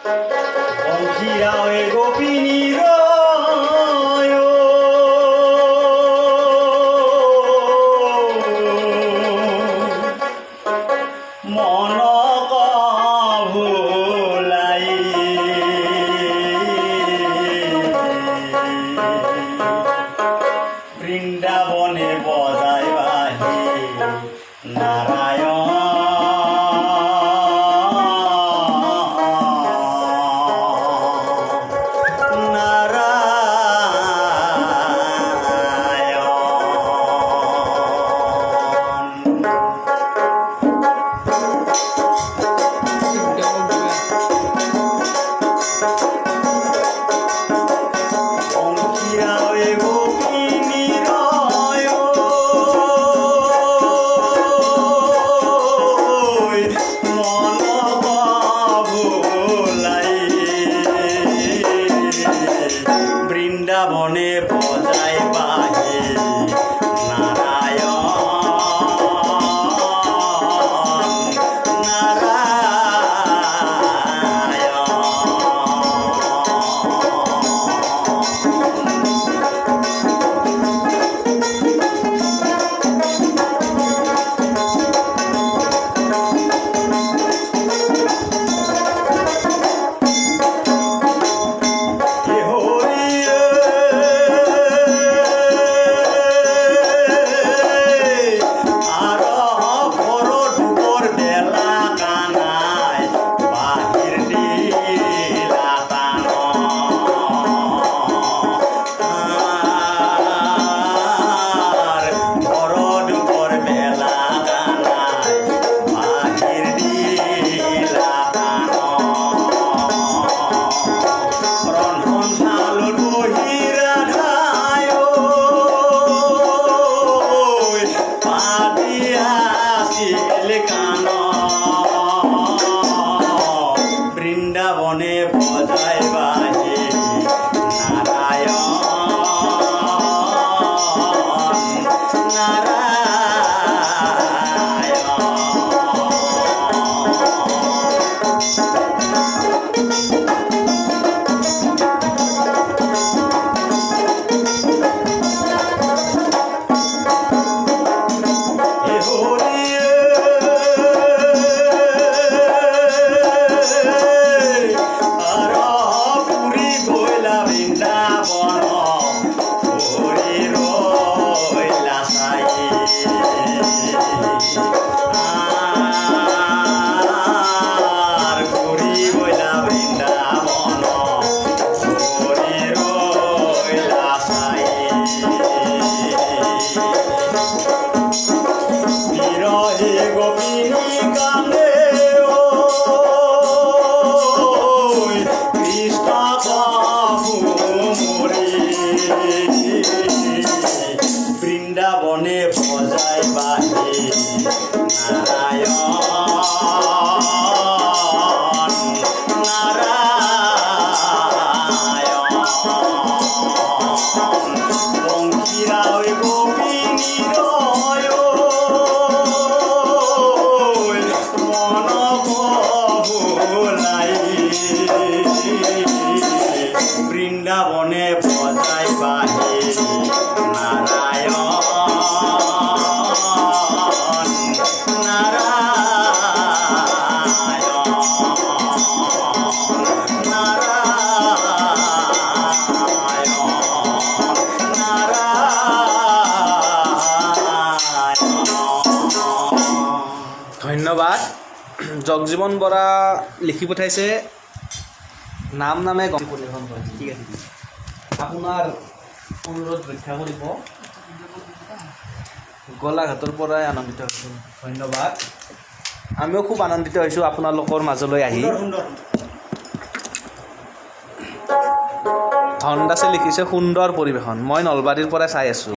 বংশীয়াৱে গোপিনীৰ মন ভুলাই বৃন্দাবনে বজাই বাহি নাৰায়ণ বৃন্দাবনে বজাই বাহে নাৰায়ণ বৃন্দাবনে বজাই বাহে নাৰায়ণ বৃন্দাবনে বজাই বাহে নাৰায়ণ নাৰায়ণ বংশীয়াৱে গোপিনীৰ মন ভুলাই বৃন্দাবনে বজাই বাহে নাৰায়ণ ধন্যবাদ। জগজীৱন বৰা লিখি পঠাইছে নাম নামে পৰিৱেশন কৰে। ঠিক আছে, আপোনাৰ অনুৰোধ ৰক্ষা কৰিব। গোলাঘাটৰ পৰাই আনন্দিত হৈছোঁ। ধন্যবাদ। আমিও খুব আনন্দিত হৈছোঁ আপোনালোকৰ মাজলৈ আহি। ধন দাসে লিখিছে সুন্দৰ পৰিৱেশন। মই নলবাৰীৰ পৰা চাই আছোঁ।